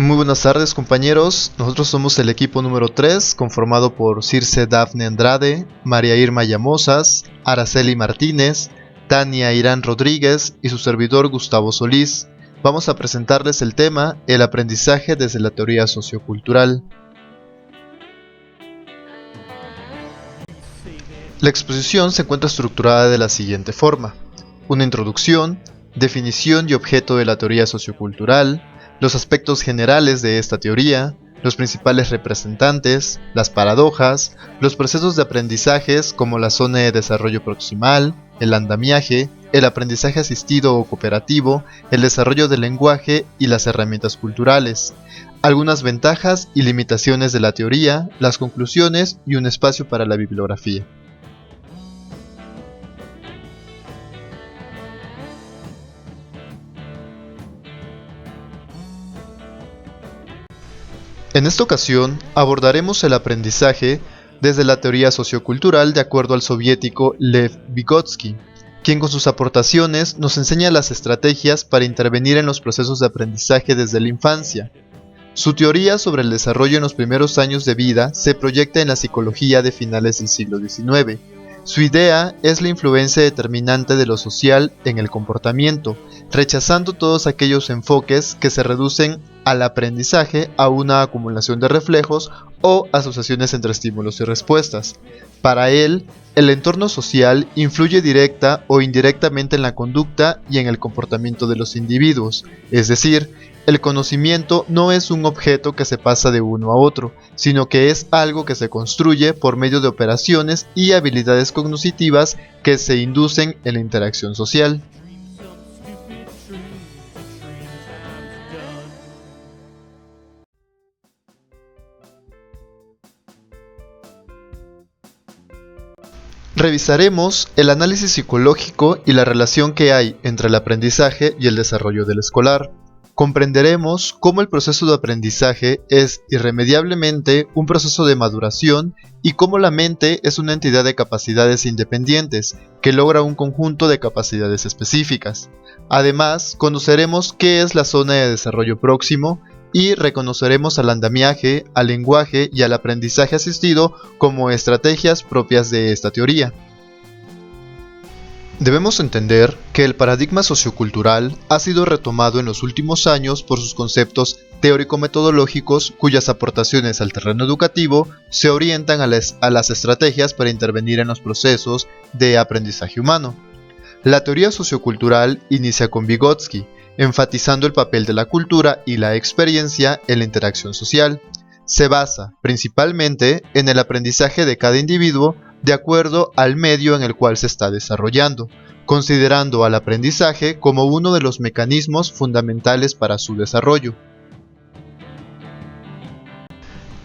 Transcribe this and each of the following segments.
Muy buenas tardes, compañeros. Nosotros somos el equipo número 3, conformado por Circe Dafne Andrade, María Irma Llamosas, Araceli Martínez, Tania Irán Rodríguez y su servidor Gustavo Solís. Vamos a presentarles el tema El aprendizaje desde la teoría sociocultural. La exposición se encuentra estructurada de la siguiente forma: una introducción, definición y objeto de la teoría sociocultural, los aspectos generales de esta teoría, los principales representantes, las paradojas, los procesos de aprendizajes como la zona de desarrollo proximal, el andamiaje, el aprendizaje asistido o cooperativo, el desarrollo del lenguaje y las herramientas culturales, algunas ventajas y limitaciones de la teoría, las conclusiones y un espacio para la bibliografía. En esta ocasión abordaremos el aprendizaje desde la teoría sociocultural de acuerdo al soviético Lev Vygotsky, quien con sus aportaciones nos enseña las estrategias para intervenir en los procesos de aprendizaje desde la infancia. Su teoría sobre el desarrollo en los primeros años de vida se proyecta en la psicología de finales del siglo XIX. Su idea es la influencia determinante de lo social en el comportamiento, rechazando todos aquellos enfoques que se reducen al aprendizaje a una acumulación de reflejos o asociaciones entre estímulos y respuestas. Para él, el entorno social influye directa o indirectamente en la conducta y en el comportamiento de los individuos, es decir, el conocimiento no es un objeto que se pasa de uno a otro, sino que es algo que se construye por medio de operaciones y habilidades cognitivas que se inducen en la interacción social. Revisaremos el análisis psicológico y la relación que hay entre el aprendizaje y el desarrollo del escolar. Comprenderemos cómo el proceso de aprendizaje es irremediablemente un proceso de maduración y cómo la mente es una entidad de capacidades independientes que logra un conjunto de capacidades específicas. Además, conoceremos qué es la zona de desarrollo próximo y reconoceremos al andamiaje, al lenguaje y al aprendizaje asistido como estrategias propias de esta teoría. Debemos entender que el paradigma sociocultural ha sido retomado en los últimos años por sus conceptos teórico-metodológicos cuyas aportaciones al terreno educativo se orientan a las estrategias para intervenir en los procesos de aprendizaje humano. La teoría sociocultural inicia con Vygotsky, enfatizando el papel de la cultura y la experiencia en la interacción social. Se basa principalmente en el aprendizaje de cada individuo de acuerdo al medio en el cual se está desarrollando, considerando al aprendizaje como uno de los mecanismos fundamentales para su desarrollo.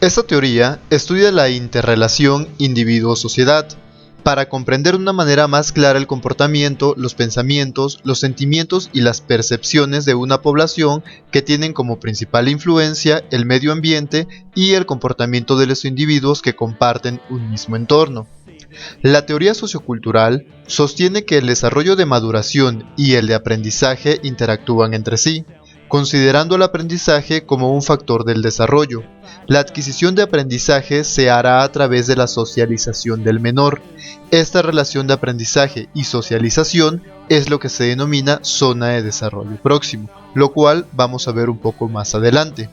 Esta teoría estudia la interrelación individuo-sociedad, para comprender de una manera más clara el comportamiento, los pensamientos, los sentimientos y las percepciones de una población que tienen como principal influencia el medio ambiente y el comportamiento de los individuos que comparten un mismo entorno. La teoría sociocultural sostiene que el desarrollo de maduración y el de aprendizaje interactúan entre sí, considerando el aprendizaje como un factor del desarrollo. La adquisición de aprendizaje se hará a través de la socialización del menor. Esta relación de aprendizaje y socialización es lo que se denomina zona de desarrollo próximo, lo cual vamos a ver un poco más adelante.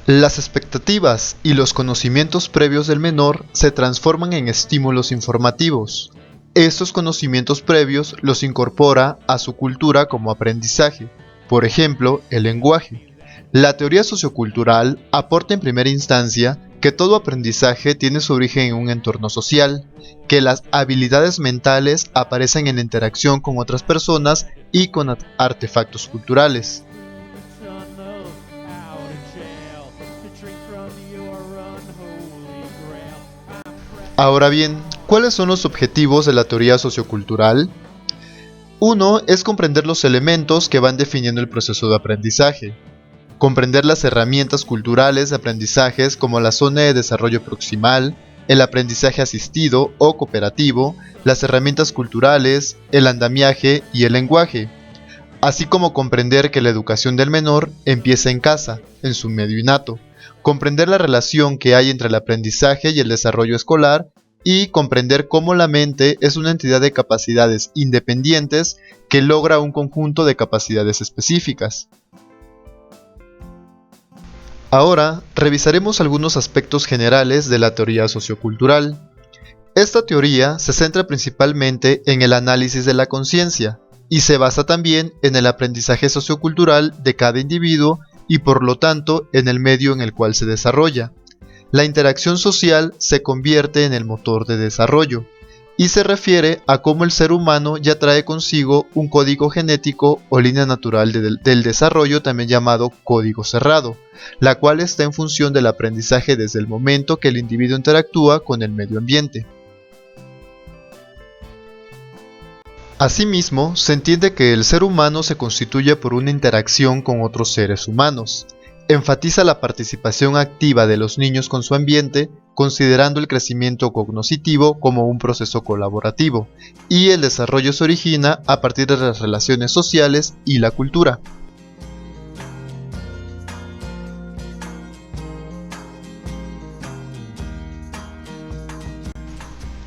Las expectativas y los conocimientos previos del menor se transforman en estímulos informativos. Estos conocimientos previos los incorpora a su cultura como aprendizaje, por ejemplo, el lenguaje. La teoría sociocultural aporta en primera instancia que todo aprendizaje tiene su origen en un entorno social, que las habilidades mentales aparecen en la interacción con otras personas y con artefactos culturales. Ahora bien, ¿cuáles son los objetivos de la teoría sociocultural? Uno es comprender los elementos que van definiendo el proceso de aprendizaje, comprender las herramientas culturales de aprendizajes como la zona de desarrollo proximal, el aprendizaje asistido o cooperativo, las herramientas culturales, el andamiaje y el lenguaje. así como comprender que la educación del menor empieza en casa, en su medio innato, comprender la relación que hay entre el aprendizaje y el desarrollo escolar y comprender cómo la mente es una entidad de capacidades independientes que logra un conjunto de capacidades específicas. Ahora revisaremos algunos aspectos generales de la teoría sociocultural. Esta teoría se centra principalmente en el análisis de la conciencia y se basa también en el aprendizaje sociocultural de cada individuo y por lo tanto en el medio en el cual se desarrolla. La interacción social se convierte en el motor de desarrollo y se refiere a cómo el ser humano ya trae consigo un código genético o línea natural del desarrollo, también llamado código cerrado, la cual está en función del aprendizaje desde el momento que el individuo interactúa con el medio ambiente. Asimismo, se entiende que el ser humano se constituye por una interacción con otros seres humanos. Enfatiza la participación activa de los niños con su ambiente, considerando el crecimiento cognoscitivo como un proceso colaborativo, y el desarrollo se origina a partir de las relaciones sociales y la cultura.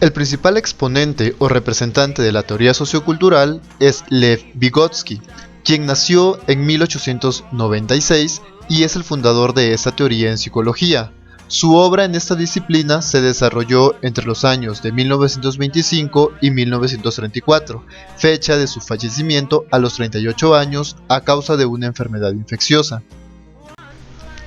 El principal exponente o representante de la teoría sociocultural es Lev Vygotsky, quien nació en 1896 y es el fundador de esta teoría en psicología. Su obra en esta disciplina se desarrolló entre los años de 1925 y 1934, fecha de su fallecimiento a los 38 años a causa de una enfermedad infecciosa.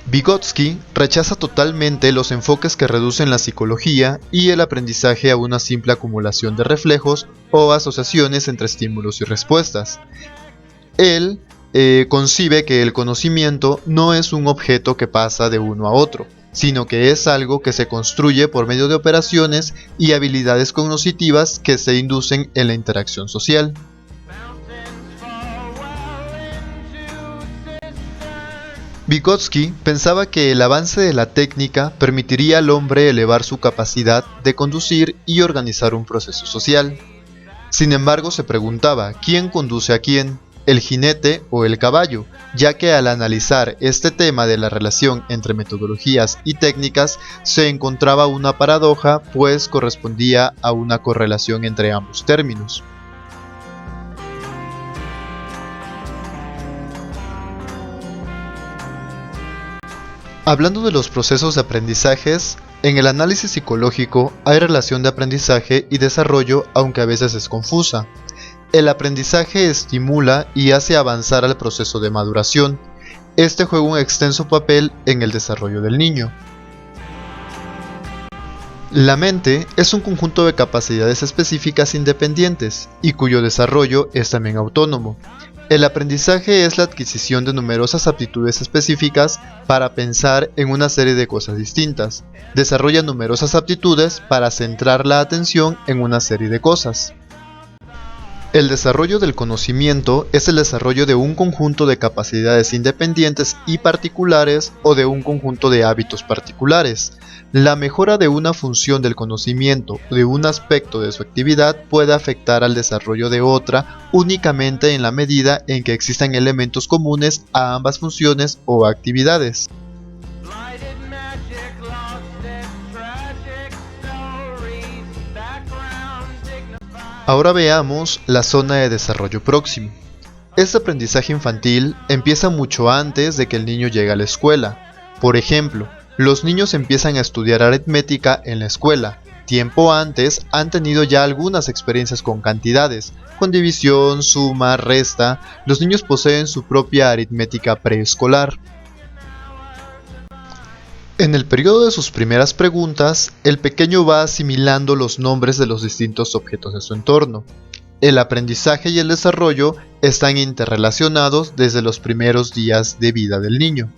Vygotsky rechaza totalmente los enfoques que reducen la psicología y el aprendizaje a una simple acumulación de reflejos o asociaciones entre estímulos y respuestas. Él concibe que el conocimiento no es un objeto que pasa de uno a otro, sino que es algo que se construye por medio de operaciones y habilidades cognitivas que se inducen en la interacción social. Vygotsky pensaba que el avance de la técnica permitiría al hombre elevar su capacidad de conducir y organizar un proceso social. Sin embargo, se preguntaba quién conduce a quién, el jinete o el caballo, ya que al analizar este tema de la relación entre metodologías y técnicas se encontraba una paradoja, pues correspondía a una correlación entre ambos términos. Hablando de los procesos de aprendizajes, en el análisis psicológico hay relación de aprendizaje y desarrollo, aunque a veces es confusa. El aprendizaje estimula y hace avanzar al proceso de maduración. Este juega un extenso papel en el desarrollo del niño. La mente es un conjunto de capacidades específicas independientes y cuyo desarrollo es también autónomo. El aprendizaje es la adquisición de numerosas aptitudes específicas para pensar en una serie de cosas distintas. Desarrolla numerosas aptitudes para centrar la atención en una serie de cosas. El desarrollo del conocimiento es el desarrollo de un conjunto de capacidades independientes y particulares o de un conjunto de hábitos particulares. La mejora de una función del conocimiento o de un aspecto de su actividad puede afectar al desarrollo de otra únicamente en la medida en que existan elementos comunes a ambas funciones o actividades. Ahora veamos la zona de desarrollo próximo. Este aprendizaje infantil empieza mucho antes de que el niño llegue a la escuela. Por ejemplo, los niños empiezan a estudiar aritmética en la escuela. Tiempo antes han tenido ya algunas experiencias con cantidades, con división, suma, resta. Los niños poseen su propia aritmética preescolar. En el periodo de sus primeras preguntas, el pequeño va asimilando los nombres de los distintos objetos de su entorno. El aprendizaje y el desarrollo están interrelacionados desde los primeros días de vida del niño.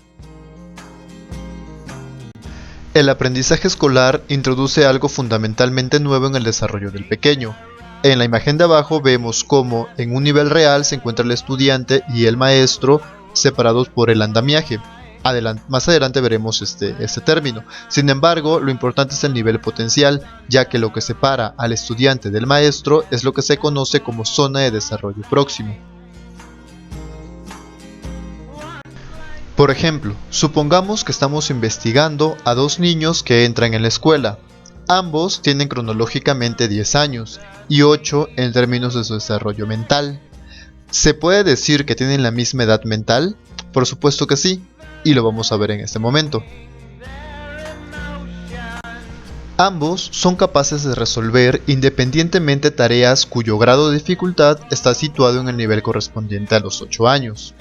El aprendizaje escolar introduce algo fundamentalmente nuevo en el desarrollo del pequeño. En la imagen de abajo vemos cómo en un nivel real se encuentra el estudiante y el maestro separados por el andamiaje. Más adelante veremos este término. Sin embargo, lo importante es el nivel potencial, ya que lo que separa al estudiante del maestro es lo que se conoce como zona de desarrollo próximo. Por ejemplo, supongamos que estamos investigando a dos niños que entran en la escuela. Ambos tienen cronológicamente 10 años y 8 en términos de su desarrollo mental. ¿Se puede decir que tienen la misma edad mental? Por supuesto que sí, y lo vamos a ver en este momento. Ambos son capaces de resolver independientemente tareas cuyo grado de dificultad está situado en el nivel correspondiente a los 8 años.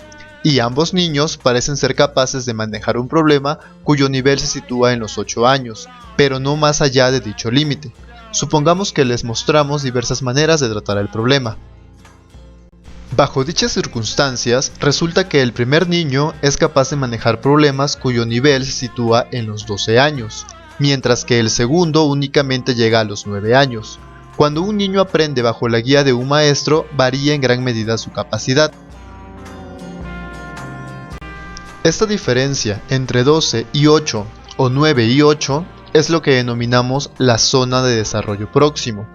Y ambos niños parecen ser capaces de manejar un problema cuyo nivel se sitúa en los 8 años, pero no más allá de dicho límite. Supongamos que les mostramos diversas maneras de tratar el problema. Bajo dichas circunstancias, resulta que el primer niño es capaz de manejar problemas cuyo nivel se sitúa en los 12 años, mientras que el segundo únicamente llega a los 9 años. Cuando un niño aprende bajo la guía de un maestro, varía en gran medida su capacidad. Esta diferencia entre 12 y 8 o 9 y 8 es lo que denominamos la zona de desarrollo próximo.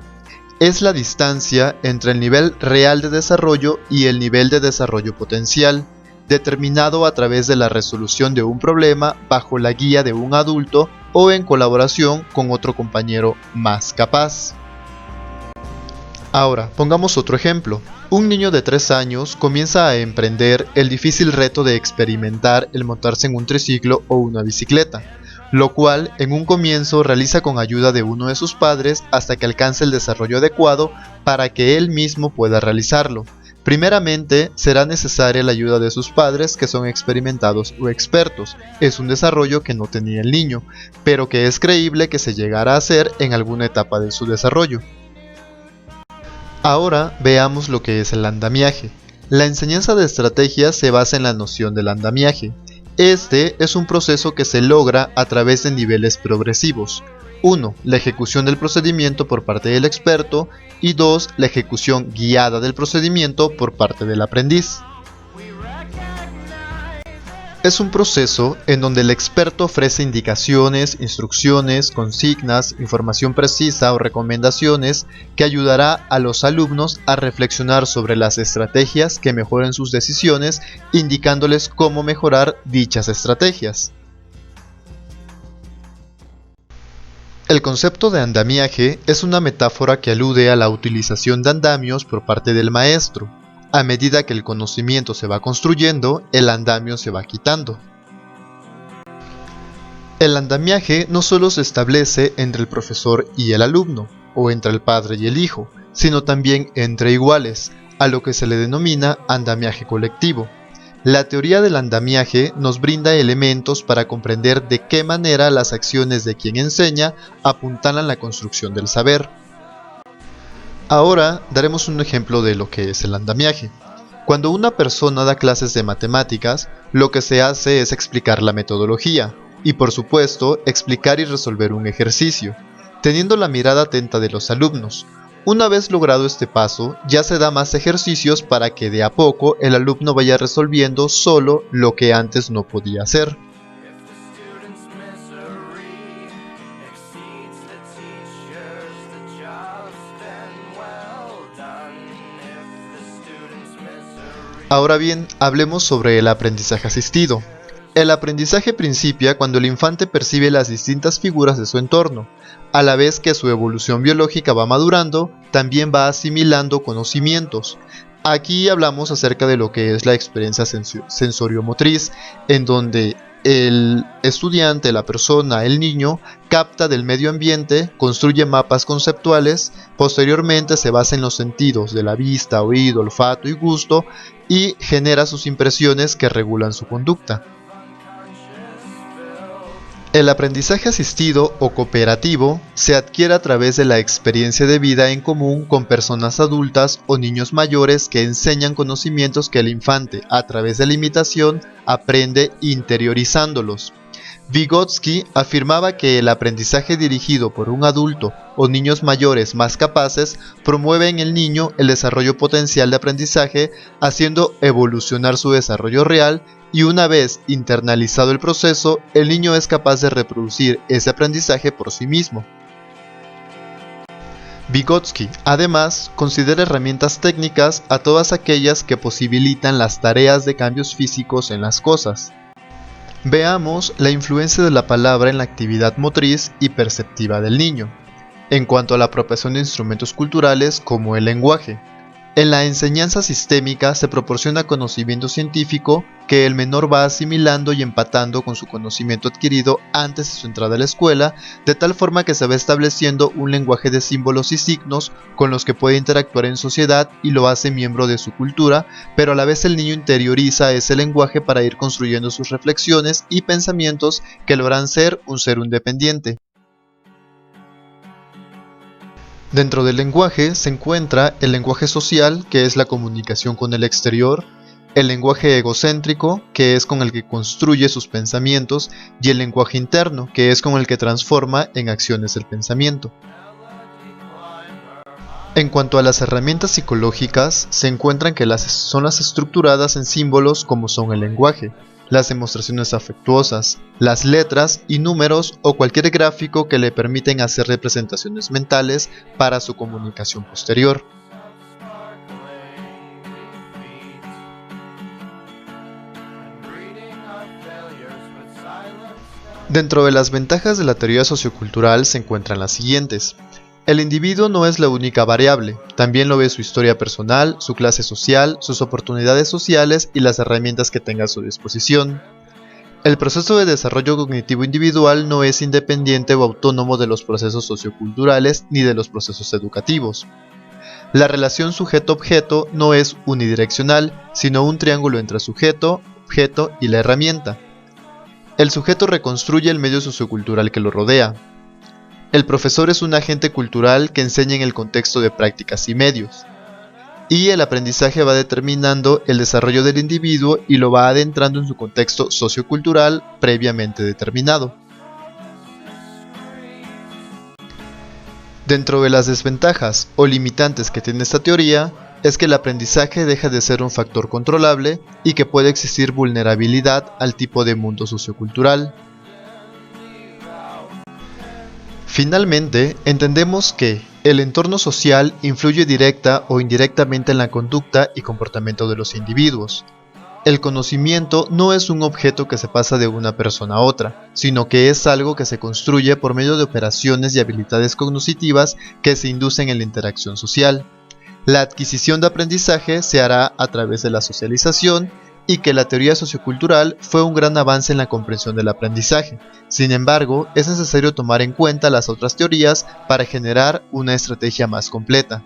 Es la distancia entre el nivel real de desarrollo y el nivel de desarrollo potencial, determinado a través de la resolución de un problema bajo la guía de un adulto o en colaboración con otro compañero más capaz. Ahora, pongamos otro ejemplo. Un niño de 3 años comienza a emprender el difícil reto de experimentar el montarse en un triciclo o una bicicleta, lo cual en un comienzo realiza con ayuda de uno de sus padres hasta que alcance el desarrollo adecuado para que él mismo pueda realizarlo. Primeramente, será necesaria la ayuda de sus padres, que son experimentados o expertos. Es un desarrollo que no tenía el niño, pero que es creíble que se llegara a hacer en alguna etapa de su desarrollo. Ahora veamos lo que es el andamiaje. La enseñanza de estrategias se basa en la noción del andamiaje. Este es un proceso que se logra a través de niveles progresivos. 1. La ejecución del procedimiento por parte del experto y 2. La ejecución guiada del procedimiento por parte del aprendiz. Es un proceso en donde el experto ofrece indicaciones, instrucciones, consignas, información precisa o recomendaciones que ayudará a los alumnos a reflexionar sobre las estrategias que mejoren sus decisiones, indicándoles cómo mejorar dichas estrategias. El concepto de andamiaje es una metáfora que alude a la utilización de andamios por parte del maestro. A medida que el conocimiento se va construyendo, el andamio se va quitando. El andamiaje no solo se establece entre el profesor y el alumno, o entre el padre y el hijo, sino también entre iguales, a lo que se le denomina andamiaje colectivo. La teoría del andamiaje nos brinda elementos para comprender de qué manera las acciones de quien enseña apuntalan la construcción del saber. Ahora daremos un ejemplo de lo que es el andamiaje. Cuando una persona da clases de matemáticas, lo que se hace es explicar la metodología y, por supuesto, explicar y resolver un ejercicio, teniendo la mirada atenta de los alumnos. Una vez logrado este paso, ya se da más ejercicios para que de a poco el alumno vaya resolviendo solo lo que antes no podía hacer. Ahora bien, hablemos sobre el aprendizaje asistido. El aprendizaje principia cuando el infante percibe las distintas figuras de su entorno. A la vez que su evolución biológica va madurando, también va asimilando conocimientos. Aquí hablamos acerca de lo que es la experiencia sensoriomotriz, en donde el estudiante, la persona, el niño, capta del medio ambiente, construye mapas conceptuales, posteriormente se basa en los sentidos de la vista, oído, olfato y gusto y genera sus impresiones que regulan su conducta. El aprendizaje asistido o cooperativo se adquiere a través de la experiencia de vida en común con personas adultas o niños mayores que enseñan conocimientos que el infante, a través de la imitación, aprende interiorizándolos. Vygotsky afirmaba que el aprendizaje dirigido por un adulto o niños mayores más capaces promueve en el niño el desarrollo potencial de aprendizaje, haciendo evolucionar su desarrollo real, y una vez internalizado el proceso, el niño es capaz de reproducir ese aprendizaje por sí mismo. Vygotsky, además, considera herramientas técnicas a todas aquellas que posibilitan las tareas de cambios físicos en las cosas. Veamos la influencia de la palabra en la actividad motriz y perceptiva del niño, en cuanto a la apropiación de instrumentos culturales como el lenguaje. En la enseñanza sistémica se proporciona conocimiento científico que el menor va asimilando y empatando con su conocimiento adquirido antes de su entrada a la escuela, de tal forma que se va estableciendo un lenguaje de símbolos y signos con los que puede interactuar en sociedad y lo hace miembro de su cultura, pero a la vez el niño interioriza ese lenguaje para ir construyendo sus reflexiones y pensamientos que lo harán ser un ser independiente. Dentro del lenguaje se encuentra el lenguaje social, que es la comunicación con el exterior, el lenguaje egocéntrico, que es con el que construye sus pensamientos, y el lenguaje interno, que es con el que transforma en acciones el pensamiento. En cuanto a las herramientas psicológicas, se encuentran que son las estructuradas en símbolos como son el lenguaje, las demostraciones afectuosas, las letras y números o cualquier gráfico que le permiten hacer representaciones mentales para su comunicación posterior. Dentro de las ventajas de la teoría sociocultural se encuentran las siguientes. El individuo no es la única variable, también lo es su historia personal, su clase social, sus oportunidades sociales y las herramientas que tenga a su disposición. El proceso de desarrollo cognitivo individual no es independiente o autónomo de los procesos socioculturales ni de los procesos educativos. La relación sujeto-objeto no es unidireccional, sino un triángulo entre sujeto, objeto y la herramienta. El sujeto reconstruye el medio sociocultural que lo rodea. El profesor es un agente cultural que enseña en el contexto de prácticas y medios. Y el aprendizaje va determinando el desarrollo del individuo y lo va adentrando en su contexto sociocultural previamente determinado. Dentro de las desventajas o limitantes que tiene esta teoría, es que el aprendizaje deja de ser un factor controlable y que puede existir vulnerabilidad al tipo de mundo sociocultural. Finalmente, entendemos que el entorno social influye directa o indirectamente en la conducta y comportamiento de los individuos. El conocimiento no es un objeto que se pasa de una persona a otra, sino que es algo que se construye por medio de operaciones y habilidades cognitivas que se inducen en la interacción social. La adquisición de aprendizaje se hará a través de la socialización y que la teoría sociocultural fue un gran avance en la comprensión del aprendizaje. Sin embargo, es necesario tomar en cuenta las otras teorías para generar una estrategia más completa.